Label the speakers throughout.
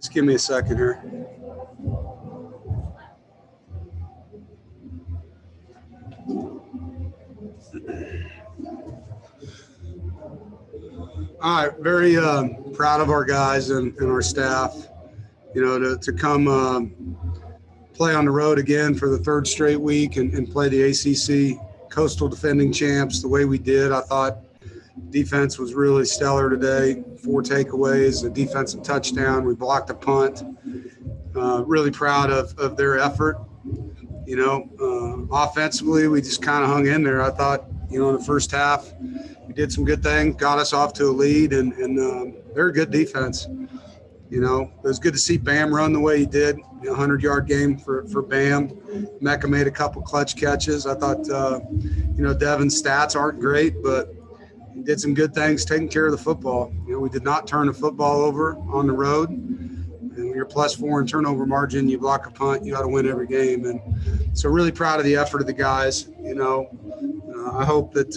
Speaker 1: Just give me a second here. All right, very proud of our guys and our staff, to come play on the road again for the third straight week and play the ACC Coastal defending champs the way we did. I thought defense was really stellar today. 4 takeaways, a defensive touchdown. We blocked a punt. Really proud of their effort. Offensively, we just kind of hung in there. I thought, in the first half, we did some good things, got us off to a lead, and they're a good defense. It was good to see Bam run the way he did. 100-yard game for Bam. Mecca made a couple clutch catches. I thought, Devin's stats aren't great, but he did some good things taking care of the football. We did not turn the football over on the road. And when you're +4 in turnover margin, you block a punt, you got to win every game. And so really proud of the effort of the guys. I hope that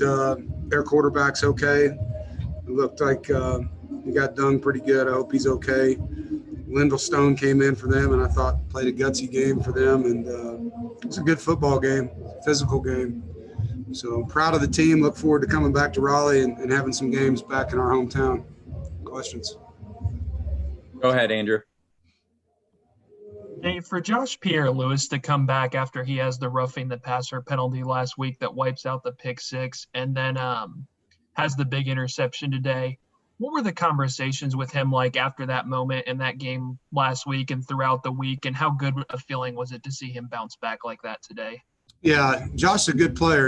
Speaker 1: their quarterback's okay. It looked like he got done pretty good. I hope he's okay. Lyndall Stone came in for them, and I thought played a gutsy game for them. And it was a good football game, physical game. So proud of the team. Look forward to coming back to Raleigh and having some games back in our hometown. Questions?
Speaker 2: Go ahead, Andrew.
Speaker 3: Hey, for Josh Pierre-Louis to come back after he has the roughing the passer penalty last week that wipes out the pick 6 and then has the big interception today, what were the conversations with him like after that moment in that game last week and throughout the week, and how good a feeling was it to see him bounce back like that today?
Speaker 1: Yeah, Josh's a good player,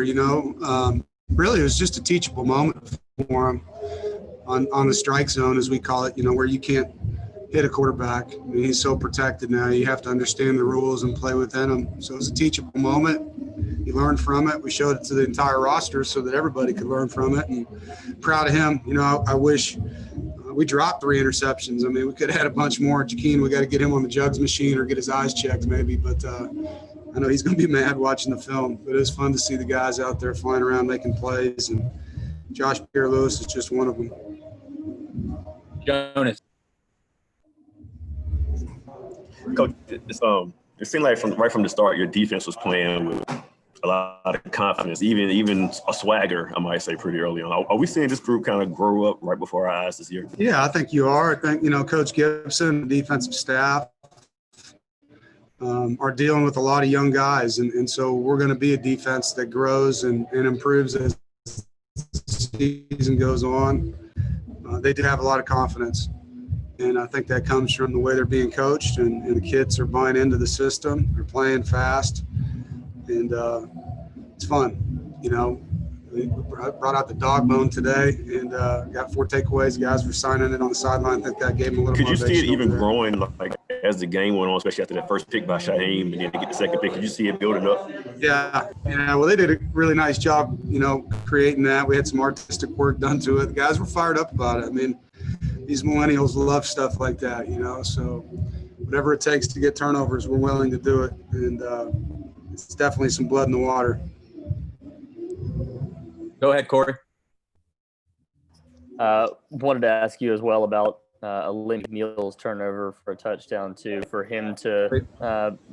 Speaker 1: Really, it was just a teachable moment for him on the strike zone, as we call it, where you can't hit a quarterback. He's so protected now. You have to understand the rules and play within them. So it was a teachable moment. He learned from it. We showed it to the entire roster so that everybody could learn from it. And proud of him. I wish we dropped 3 interceptions. We could have had a bunch more. Jaqueen, we got to get him on the jugs machine or get his eyes checked maybe. But I know he's going to be mad watching the film. But it was fun to see the guys out there flying around making plays. And Josh Pierre-Louis is just one of them.
Speaker 2: Jonas.
Speaker 4: Coach, it seemed like right from the start, your defense was playing with a lot of confidence, even a swagger, I might say, pretty early on. Are we seeing this group kind of grow up right before our eyes this year?
Speaker 1: Yeah, I think you are. I think, Coach Gibson, the defensive staff, are dealing with a lot of young guys. And so we're going to be a defense that grows and improves as the season goes on. They did have a lot of confidence. And I think that comes from the way they're being coached, and the kids are buying into the system. They're playing fast, and it's fun. We brought out the dog bone today and got 4 takeaways. Guys were signing it on the sideline. I think that gave them a little
Speaker 4: motivation. Could you see it even
Speaker 1: there.
Speaker 4: Growing like as the game went on, especially after that first pick by Shaheem, and then to get the second pick? Could you see it building up?
Speaker 1: Yeah. Well, they did a really nice job, creating that. We had some artistic work done to it. The guys were fired up about it. These millennials love stuff like that, so whatever it takes to get turnovers, we're willing to do it. And it's definitely some blood in the water.
Speaker 2: Go ahead, Corey.
Speaker 5: Wanted to ask you as well about Olympic Neal's turnover for a touchdown, too, for him to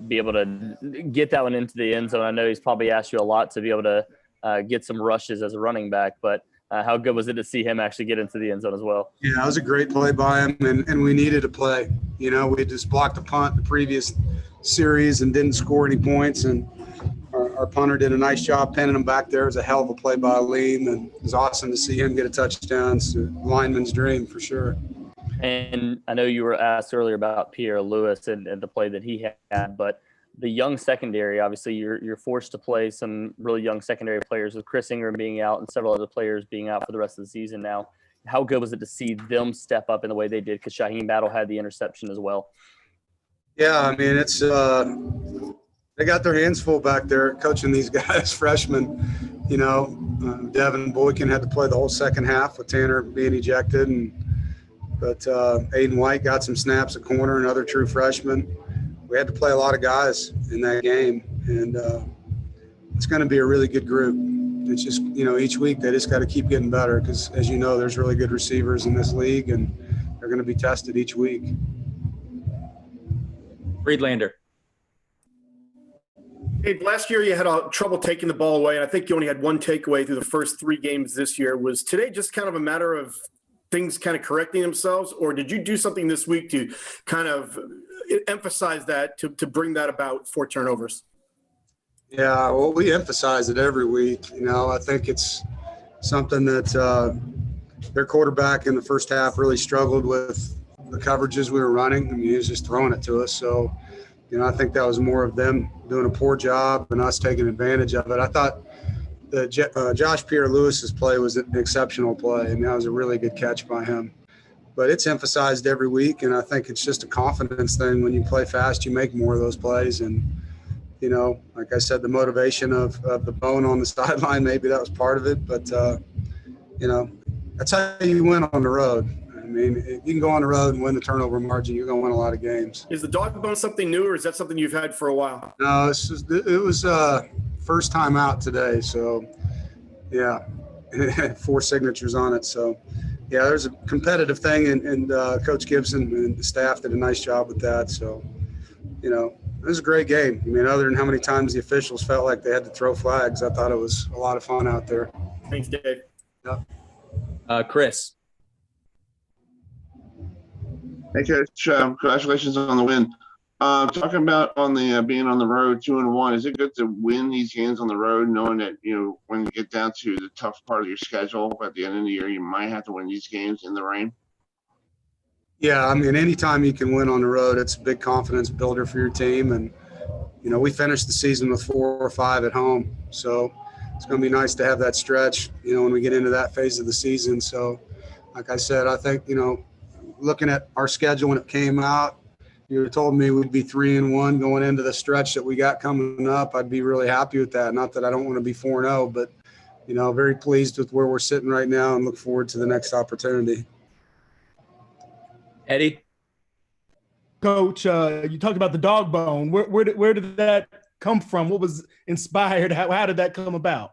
Speaker 5: be able to get that one into the end zone. I know he's probably asked you a lot to be able to get some rushes as a running back, but how good was it to see him actually get into the end zone as well? Yeah,
Speaker 1: it was a great play by him, and we needed a play. We just blocked a punt the previous series and didn't score any points, and our punter did a nice job pinning him back there. It was a hell of a play by Aleem, and it was awesome to see him get a touchdown. It's a lineman's dream for sure.
Speaker 5: And I know you were asked earlier about Pierre-Louis and the play that he had, but the young secondary, obviously you're forced to play some really young secondary players with Chris Ingram being out and several other players being out for the rest of the season now. How good was it to see them step up in the way they did? Because Shaheem Battle had the interception as well.
Speaker 1: Yeah, it's they got their hands full back there coaching these guys, freshmen. Devin Boykin had to play the whole second half with Tanner being ejected, but Aiden White got some snaps at corner, another true freshman. We had to play a lot of guys in that game, and it's going to be a really good group. It's just, each week they just got to keep getting better because, as you know, there's really good receivers in this league, and they're going to be tested each week.
Speaker 2: Friedlander.
Speaker 6: Hey, last year you had trouble taking the ball away, and I think you only had one takeaway through the first 3 games this year. Was today just kind of a matter of things kind of correcting themselves, or did you do something this week to kind of emphasize that, to bring that about, 4 turnovers?
Speaker 1: Yeah, well, we emphasize it every week. I think it's something that their quarterback in the first half really struggled with the coverages we were running. I mean, he was just throwing it to us. So, I think that was more of them doing a poor job and us taking advantage of it. I thought that Josh Pierre-Lewis's play was an exceptional play. I mean, that was a really good catch by him. But it's emphasized every week, and I think it's just a confidence thing. When you play fast, you make more of those plays. And, like I said, the motivation of the bone on the sideline, maybe that was part of it. But, that's how you win on the road. I mean, if you can go on the road and win the turnover margin, you're going to win a lot of games.
Speaker 6: Is the dog bone something new, or is that something you've had for a while?
Speaker 1: No, it was first time out today. So, yeah, 4 signatures on it. So, yeah, there's a competitive thing, and Coach Gibson and the staff did a nice job with that. So, it was a great game. I mean, other than how many times the officials felt like they had to throw flags, I thought it was a lot of fun out there.
Speaker 6: Thanks, Dave.
Speaker 1: Yeah.
Speaker 2: Chris.
Speaker 7: Hey, Coach. Congratulations on the win. Talking about on the being on the road 2-1, is it good to win these games on the road, knowing that when you get down to the tough part of your schedule at the end of the year, you might have to win these games in the rain?
Speaker 1: Yeah, I mean, anytime you can win on the road, it's a big confidence builder for your team. And we finished the season with 4 or 5 at home, so it's going to be nice to have that stretch. When we get into that phase of the season. So, like I said, I think looking at our schedule when it came out, you would have told me we'd be 3-1 going into the stretch that we got coming up. I'd be really happy with that. Not that I don't want to be 4-0, but, very pleased with where we're sitting right now and look forward to the next opportunity.
Speaker 2: Eddie.
Speaker 8: Coach, you talked about the dog bone. Where did that come from? What was inspired? How did that come about?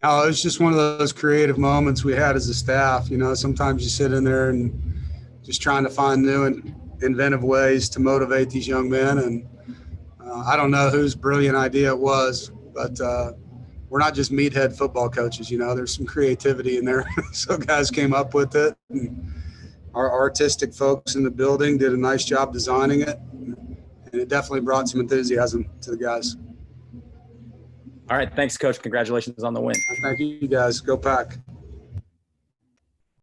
Speaker 1: Oh, it was just one of those creative moments we had as a staff. Sometimes you sit in there and just trying to find new and inventive ways to motivate these young men. And I don't know whose brilliant idea it was, but we're not just meathead football coaches. There's some creativity in there. So guys came up with it. And our artistic folks in the building did a nice job designing it. And it definitely brought some enthusiasm to the guys.
Speaker 2: All right. Thanks, Coach. Congratulations on the win.
Speaker 1: Thank you, guys. Go Pack.